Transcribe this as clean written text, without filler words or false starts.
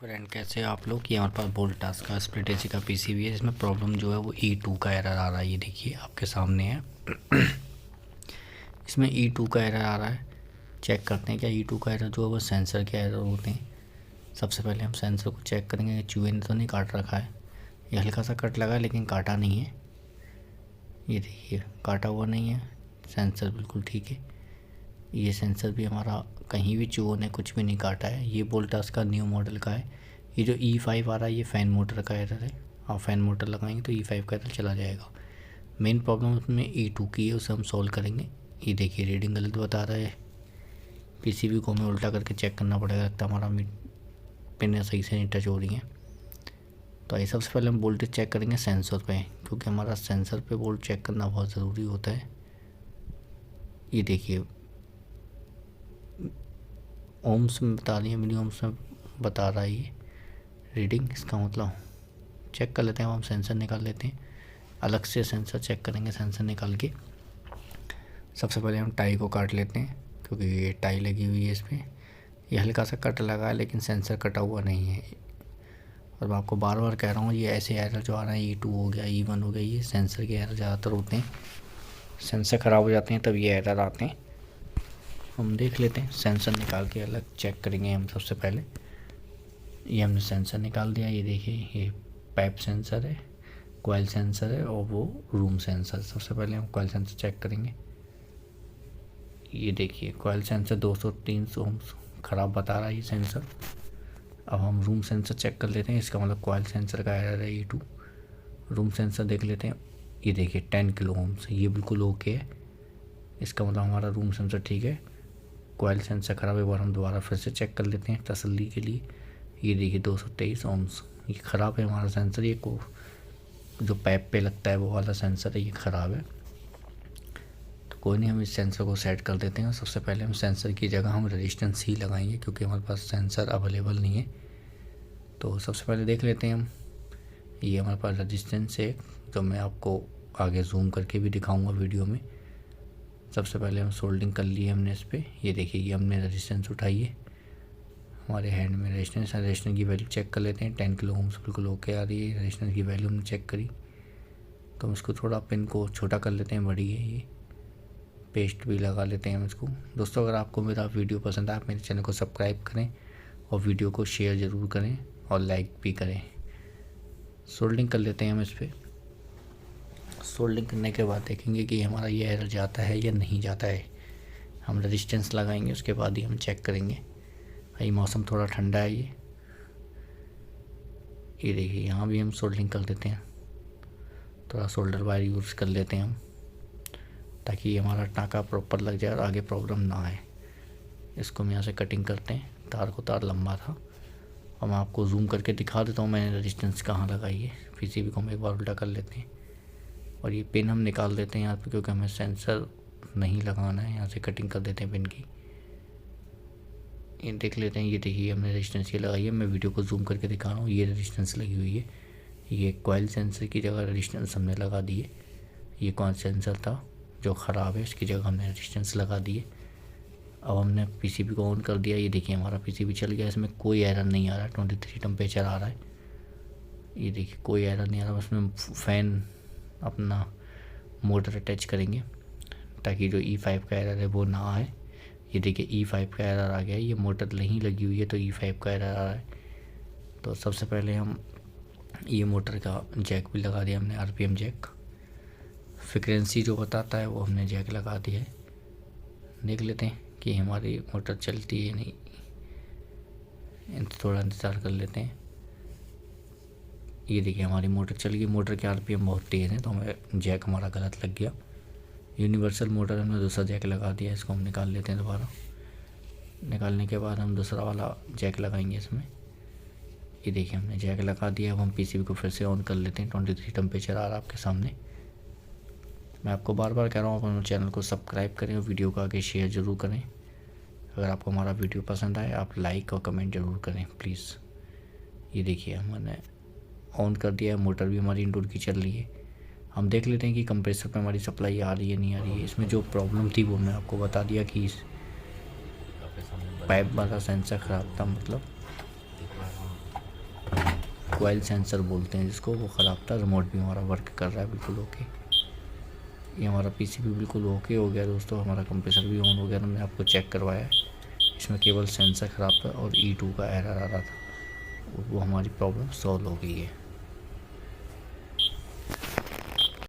Friend कैसे हो आप लोग। ये हमारे पास वोल्टास का स्प्लिट एसी का पीसीबी है। इसमें प्रॉब्लम जो है वो E2 का एरर आ रहा है। ये देखिए आपके सामने है। इसमें E2 का एरर आ रहा है। चेक करते हैं क्या E2 का एरर जो है वो सेंसर के एरर होते हैं। सबसे पहले हम सेंसर को चेक करेंगे कि चूहे ने तो नहीं काट रखा है। ये हल्का सा कट लगा है लेकिन काटा नहीं है। ये देखिए काटा हुआ नहीं है। सेंसर बिल्कुल ठीक है। ये सेंसर भी हमारा कहीं भी चूहों ने कुछ भी नहीं काटा है। ये वोल्टास का न्यू मॉडल का है। ये जो E5 आ रहा है ये फ़ैन मोटर का एरर है। आप फ़ैन मोटर लगाएंगे तो E5 का एरर चला जाएगा। मेन प्रॉब्लम उसमें E2 की है, उसे हम सॉल्व करेंगे। ये देखिए रीडिंग गलत बता रहा है। पीसीबी को हमें उल्टा करके चेक करना पड़ेगा, लगता है हमारा पिन सही से नहीं टच हो रही है। तो ये सबसे पहले हम वोल्टेज चेक करेंगे सेंसर पे, क्योंकि हमारा सेंसर पे वोल्ट चेक करना बहुत ज़रूरी होता है। ये देखिए ओम्स में बता रही है, मिली ओम्स में बता रहा है ये रीडिंग। इसका मतलब चेक कर लेते हैं। हम सेंसर निकाल लेते हैं, अलग से सेंसर चेक करेंगे सेंसर निकाल के। सबसे पहले हम टाई को काट लेते हैं, क्योंकि ये टाई लगी हुई है इस पर। ये हल्का सा कट लगा है लेकिन सेंसर कटा हुआ नहीं है। और मैं आपको बार बार कह रहा हूँ ये ऐसे एरर जो आ रहे हैं E2 हो गया E1 हो गया, ये सेंसर के एरर ज़्यादातर होते हैं। सेंसर ख़राब हो जाते हैं तब ये एरर आते हैं। हम देख लेते हैं, सेंसर निकाल के अलग चेक करेंगे हम। सबसे पहले ये हमने सेंसर निकाल दिया। ये देखिए ये पाइप सेंसर है, कॉइल सेंसर है और वो रूम सेंसर। सबसे पहले हम कॉइल सेंसर चेक करेंगे। ये देखिए कॉइल सेंसर 200-300 ओम्स ख़राब बता रहा है ये सेंसर। अब हम रूम सेंसर चेक कर लेते हैं। इसका मतलब कॉइल सेंसर का एरर है E2। रूम सेंसर देख लेते हैं। ये देखिए 10 किलो ओम्स, ये बिल्कुल ओके है। इसका मतलब हमारा रूम सेंसर ठीक है। कॉइल सेंसर ख़राब है। एक बार हम दोबारा फिर से चेक कर लेते हैं तसल्ली के लिए। ये देखिए 223 ओम्स, ये ख़राब है हमारा सेंसर। ये को जो पाइप पे लगता है वो वाला सेंसर है, ये ख़राब है। तो कोई नहीं, हम इस सेंसर को सेट कर देते हैं। सबसे पहले हम सेंसर की जगह हम रेजिस्टेंस ही लगाएंगे, क्योंकि हमारे पास सेंसर अवेलेबल नहीं है। तो सबसे पहले देख लेते हैं हम। ये हमारे पास रेजिस्टेंस है, जो मैं आपको आगे जूम करके भी दिखाऊंगा वीडियो में। सबसे पहले हम सोल्डिंग कर लिए हमने इस पर। ये देखिए ये हमने रेजिस्टेंस उठाई है, हमारे हैंड में रेजिस्टेंस की वैल्यू चेक कर लेते हैं। 10 किलो ओम्स बिल्कुल ओके आ रही है। रेजिस्टेंस की वैल्यू हमने चेक करी, तो हम इसको थोड़ा पिन को छोटा कर लेते हैं। बड़ी है ये, पेस्ट भी लगा लेते हैं हम इसको। दोस्तों अगर आपको मेरा वीडियो पसंद आए, आप मेरे चैनल को सब्सक्राइब करें और वीडियो को शेयर ज़रूर करें और लाइक भी करें। सोल्डिंग कर लेते हैं हम इस पर। सोल्डिंग करने के बाद देखेंगे कि हमारा ये एरर जाता है या नहीं जाता है। हम रेजिस्टेंस लगाएंगे, उसके बाद ही हम चेक करेंगे। भाई मौसम थोड़ा ठंडा है। ये देखिए यहाँ भी हम सोल्डरिंग कर देते हैं। थोड़ा सोल्डर वायर यूज़ कर लेते हैं हम, ताकि हमारा टाँका प्रॉपर लग जाए और आगे प्रॉब्लम ना आए। इसको हम यहाँ से कटिंग करते हैं। तार लंबा था। अब मैं आपको जूम करके दिखा देता हूँ मैंने रेजिस्टेंस कहाँ लगाई है। पीसीबी को हम एक बार उल्टा कर लेते हैं और ये पिन हम निकाल देते हैं यहाँ पे, क्योंकि हमें सेंसर नहीं लगाना है। यहाँ से कटिंग कर देते हैं पिन की। ये देख लेते हैं। ये देखिए हमने रेजिस्टेंस ये लगाई है। मैं वीडियो को जूम करके दिखा रहा हूँ। ये रेजिस्टेंस लगी हुई है। ये कॉइल सेंसर की जगह रेजिस्टेंस हमने लगा दी है। ये कॉइल सेंसर था जो ख़राब है, इसकी जगह हमने रेजिस्टेंस लगा दी है। अब हमने पीसीबी को ऑन कर दिया। ये देखिए हमारा पीसीबी चल गया। इसमें कोई एरर नहीं आ रहा है। 23 टेम्परेचर आ रहा है। ये देखिए कोई एरर नहीं आ रहा। उसमें फ़ैन अपना मोटर अटैच करेंगे, ताकि जो E5 का एरर है वो ना आए। ये देखिए E5 का एरर आ गया है। ये मोटर नहीं लगी हुई है तो E5 का एरर आ रहा है। तो सबसे पहले हम ये मोटर का जैक भी लगा दिया हमने, RPM जैक। फ्रिक्वेंसी जो बताता है वो हमने जैक लगा दिया है। देख लेते हैं कि हमारी मोटर चलती है नहीं। थोड़ा इंतज़ार कर लेते हैं। ये देखिए हमारी मोटर चल गई। मोटर के RPM बहुत तेज़ हैं, तो हमें जैक हमारा गलत लग गया। यूनिवर्सल मोटर हमने दूसरा जैक लगा दिया। इसको हम निकाल लेते हैं दोबारा। निकालने के बाद हम दूसरा वाला जैक लगाएंगे इसमें। ये देखिए हमने जैक लगा दिया। अब हम पीसीबी को फिर से ऑन कर लेते हैं। 23 टेम्परेचर आ रहा है आपके सामने। मैं आपको बार बार कह रहा हूँ अपने चैनल को सब्सक्राइब करें और वीडियो को आगे शेयर ज़रूर करें। अगर आपको हमारा वीडियो पसंद आए आप लाइक और कमेंट ज़रूर करें प्लीज़। ये देखिए हमने ऑन कर दिया है। मोटर भी हमारी इंडोर की चल रही है। हम देख लेते हैं कि कंप्रेसर पे हमारी सप्लाई आ रही है नहीं आ रही है। इसमें जो प्रॉब्लम थी वो मैं आपको बता दिया कि पाइप वाला सेंसर ख़राब था। मतलब कॉइल सेंसर बोलते हैं जिसको, वो ख़राब था। रिमोट भी हमारा वर्क कर रहा है बिल्कुल ओके। ये हमारा पीसीबी बिल्कुल ओके हो गया दोस्तों। हमारा कंप्रेसर भी ऑन हो गया, हमने आपको चेक करवाया है। इसमें केवल सेंसर ख़राब था और E2 का एरर आ रहा था, वो हमारी प्रॉब्लम सॉल्व हो गई है।